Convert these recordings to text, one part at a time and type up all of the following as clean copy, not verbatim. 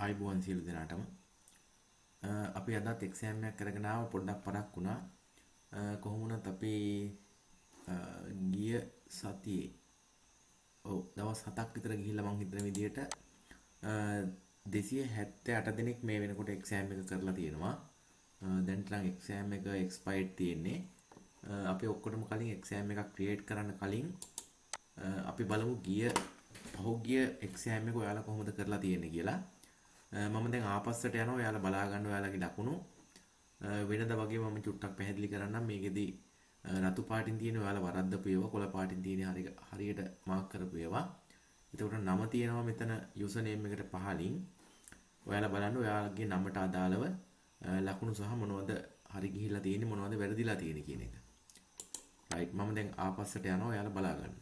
ආයිබෝන් සියලු දෙනාටම අපි අදත් එක්සෑම් එකක් කරගෙන ආව පොඩ්ඩක් පරක් වුණා. කොහොම වුණත් අපි ගිය සතියේ දවස් 7ක් විතර ගිහිල්ලා මං හිතන විදිහට 278 දෙනෙක් මේ වෙනකොට එක්සෑම් එක කරලා තියෙනවා. දැන්ට නම් එක්සෑම් එක එක්ස්පයර්ඩ් තියෙන්නේ. අපි ඔක්කොටම කලින් එක්සෑම් එකක් ක්‍රියේට් කරන්න කලින් අපි බලමු පහුගිය එක්සෑම් එක ඔයාලා කොහොමද කරලා තියෙන්නේ කියලා. මම දැන් ආපස්සට යනවා. ඔයාලා බලා ගන්න ඔයාලගේ ලකුණු. වෙනද වගේ මම චුට්ටක් පැහැදිලි කරන්නම්. මේකෙදි රතු පාටින් තියෙන ඔයාලා වරද්දපු ඒවා, කොළ පාටින් තියෙන හරියට මාක් කරපු ඒවා. එතකොට නම තියෙනවා මෙතන යූසර් නේම් එකට පහලින්. ඔයාලා බලන්න ඔයාලගේ නමට අදාළව ලකුණු සහ මොනවද හරි ගිහිල්ලා තියෙන්නේ, මොනවද වැරදිලා තියෙන්නේ කියන එක. රයිට්. මම දැන් ආපස්සට යනවා. ඔයාලා බලා ගන්න.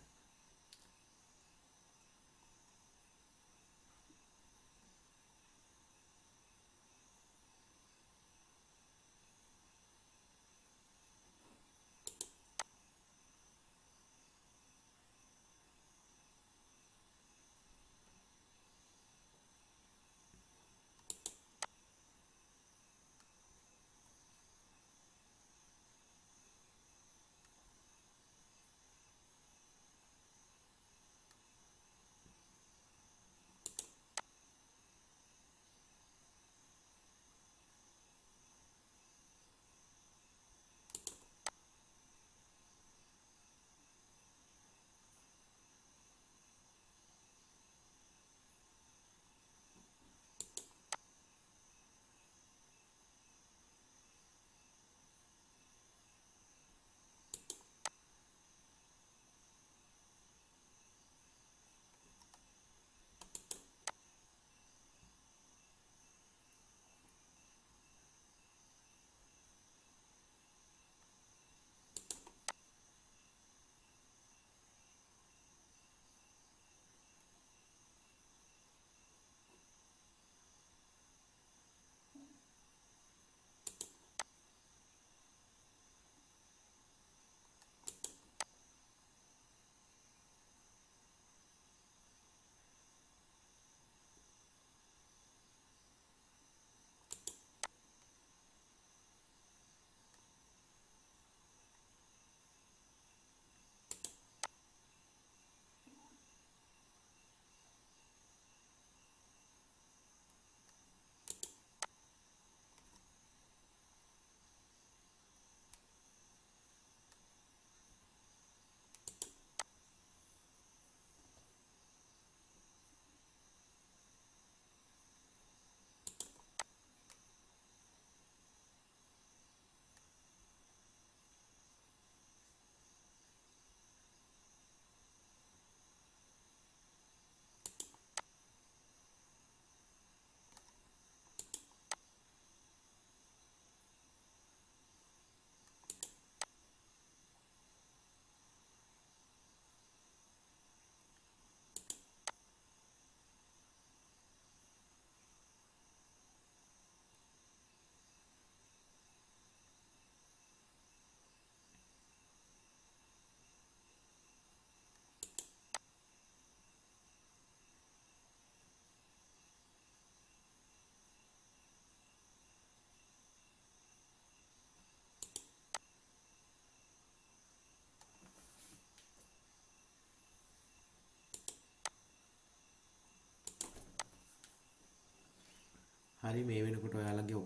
හරි, මේ වෙනකොට ඔයාලගේ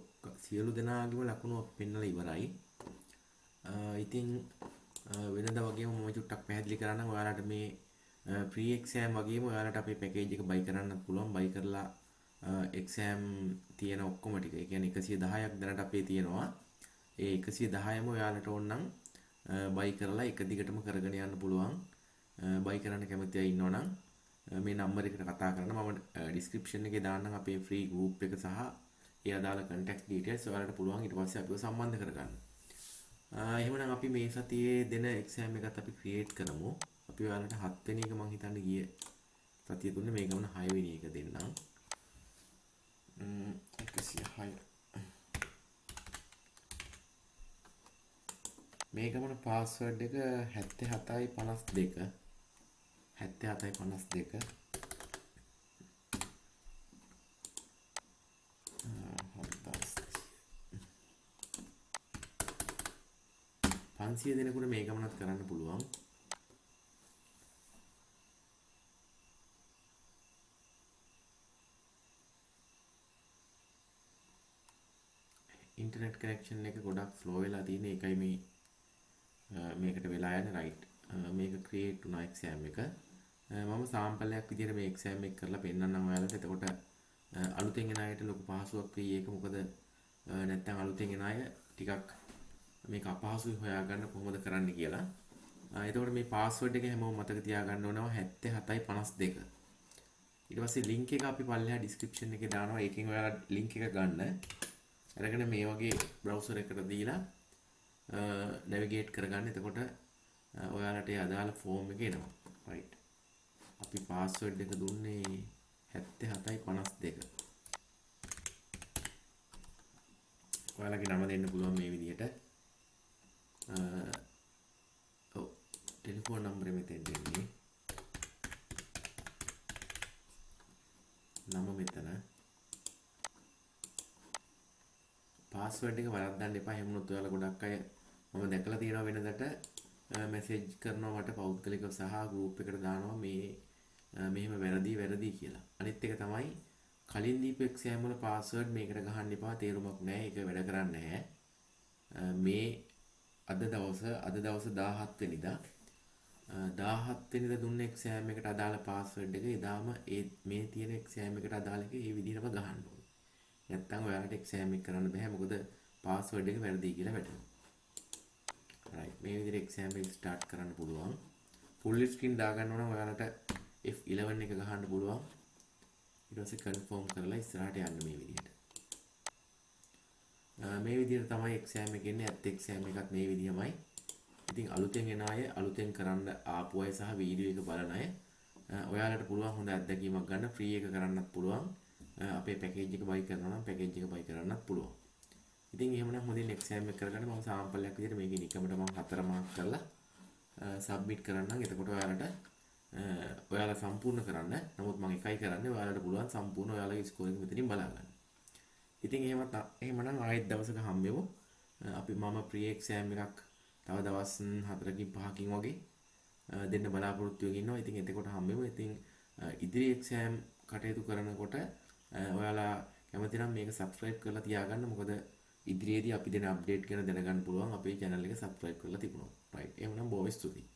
සියලු දෙනාගේම ලකුණු අපි පෙන්නලා ඉවරයි. ඉතින් වෙනද වගේම මම චුට්ටක් පැහැදිලි කරන්නම්. ඔයාලට මේ ප්‍රී එක්සෑම් වගේම ඔයාලට අපේ පැකේජ් එක බයි කරන්නත් පුළුවන්. බයි කරලා එක්සෑම් තියෙන ඔක්කොම ටික, ඒ කියන්නේ 110ක් දැනට අපේ තියෙනවා. ඒ 110ම ඔයාලට ඕනනම් බයි කරලා එක දිගටම කරගෙන යන්න පුළුවන්. බයි කරන්න කැමති අය ඉන්නවනම් මේ නම්බර් එකට කතා කරන්න. මම ඩිස්ක්‍රිප්ෂන් එකේ දාන්නම් අපේ ෆ්‍රී ගෲප් එක සහ ඒ අදාළ කන්ටැක්ට් ඩීටේල්ස්. ඔයාලට පුළුවන් ඊට පස්සේ අපිව සම්බන්ධ කරගන්න. එහෙමනම් අපි මේ සතියේ දෙන එක්සෑම් එකත් අපි ක්‍රියේට් කරමු. අපි ඔයාලට 7 වෙනි එක මං හිතන්නේ ගිය සතිය තුනේ, මේ ගමන 6 වෙනි එක දෙන්නම්. 106 මේ ගමන පාස්වර්ඩ් එක 77.52 77.52. 500 දෙනෙකුට මේ ගමනත් කරන්න පුළුවන්. ඉන්ටර්නෙට් කනෙක්ෂන් එක ගොඩක් ස්ලෝ වෙලා තියෙන එකයි මේකට වෙලා යන රයිට්. මේක ක්‍රියේට් වුණා එක්සෑම් එක. මම සාම්පලයක් විදිහට මේ එක්සෑම් එක කරලා පෙන්නන්නම් ඔයාලට. එතකොට අලුතෙන් එන අයට ලොකු පහසුවක් වෙයි ඒක. මොකද නැත්තම් අලුතෙන් එන අය ටිකක් මේක අපහසුයි හොයාගන්න කොහොමද කරන්න කියලා. එතකොට මේ පාස්වර්ඩ් එක හැමෝම මතක තියාගන්න ඕනවා 7752. ඊට පස්සේ ලින්ක් එක අපි පල්ලෙහා ඩිස්ක්‍රිප්ෂන් එකේ දානවා. ඒකෙන් ඔයාලා ලින්ක් එක ගන්න. අරගෙන මේ වගේ බ්‍රවුසර් එකකට දීලා නැවිගේට් කරගන්න. එතකොට ඔයාලට ඒ අදාළ ෆෝම් එක එනවා. රයිට්. අපි පාස්වර්ඩ් එක දුන්නේ 7752. ඔයාලගේ නම දෙන්න පුළුවන් මේ විදිහට. ඔව් ටෙලිෆෝන් නම්බරෙ මෙතෙන් දෙන්නේ. නම මෙතන. පාස්වර්ඩ් එක වරද්දන්න එපා. එහෙම වුණොත් ඔයාලා ගොඩක් අය මම දැකලා තියෙනවා වෙනදට මැසේජ් කරනවා මට පෞද්ගලිකව සහ ගෲප් එකට දානවා මෙහෙම වැරදි කියලා. අනිත් එක තමයි කලින් දීපු එක්සෑම් වල පාස්වර්ඩ් මේකට ගහන්න එපා. තේරුමක් නැහැ. ඒක වැඩ කරන්නේ නැහැ. මේ අද දවස් 17 වෙනිදා 17 වෙනිදා දුන්න එක්සෑම් එකට අදාළ පාස්වර්ඩ් එක එදාම මේ තියෙන එක්සෑම් එකට අදාළ එක ඒ විදිහටම ගහන්න ඕනේ. නැත්තම් ඔයාලට එක්සෑම් එක කරන්න බෑ. මොකද පාස්වර්ඩ් එක වැරදි කියලා වැටෙනවා. right මේ විදිහට එක්සෑම් එක ස්ටාර්ට් කරන්න පුළුවන්. ෆුල් ස්ක්‍රීන් දාගන්න ඕන ඔයාලට F11 එක ගහන්න පුළුවන්. ඊට පස්සේ කන්ෆර්ම් කරලා ඉස්සරහට යන්න මේ විදිහට. මේ විදිහට තමයි එක්සෑම් එක එන්නේ. ඇත්ත එක්සෑම් එකත් මේ විදිහමයි. ඉතින් අලුතෙන් එන අය අලුතෙන් කරන්න ආපු අය සහ වීඩියෝ එක බලන අය ඔයාලට පුළුවන් හොඳ අත්දැකීමක් ගන්න. ෆ්‍රී එක කරන්නත් පුළුවන්. අපේ පැකේජ් එක බයි කරනවා නම් පැකේජ් එක බයි කරන්නත් පුළුවන්. ඉතින් එහෙමනම් හොඳින් එක්සෑම් එක කරගන්න. මම සාම්පලයක් විදිහට මේකේ නිකමට මම 4 මාක් කරලා සබ්මිට් කරන්නම්. එතකොට ඔයාලා සම්පූර්ණ කරන්න. නමුත් මම එකයි කරන්නේ. ඔයාලට පුළුවන් සම්පූර්ණ ඔයාලගේ ස්කෝර් එක මෙතනින් බලා ගන්න. ඉතින් එහෙමනම් ආයෙත් දවසක හම්බෙමු. මම ප්‍රී එක්සෑම් එකක් තව දවස් 4කින් 5කින් වගේ දෙන්න බලාපොරොත්තු වෙගෙන ඉන්නවා. ඉතින් එතකොට හම්බෙමු. ඉතින් ඉදිරි එක්සෑම් කටයුතු කරනකොට ඔයාලා කැමති නම් මේක සබ්ස්ක්‍රයිබ් කරලා තියාගන්න. මොකද ඉදිරියේදී අපි දෙන අප්ඩේට් ගැන දැනගන්න පුළුවන් අපේ channel එක සබ්ස්ක්‍රයිබ් කරලා තිබුණොත්. right එහෙනම් බොහොම ස්තුතියි.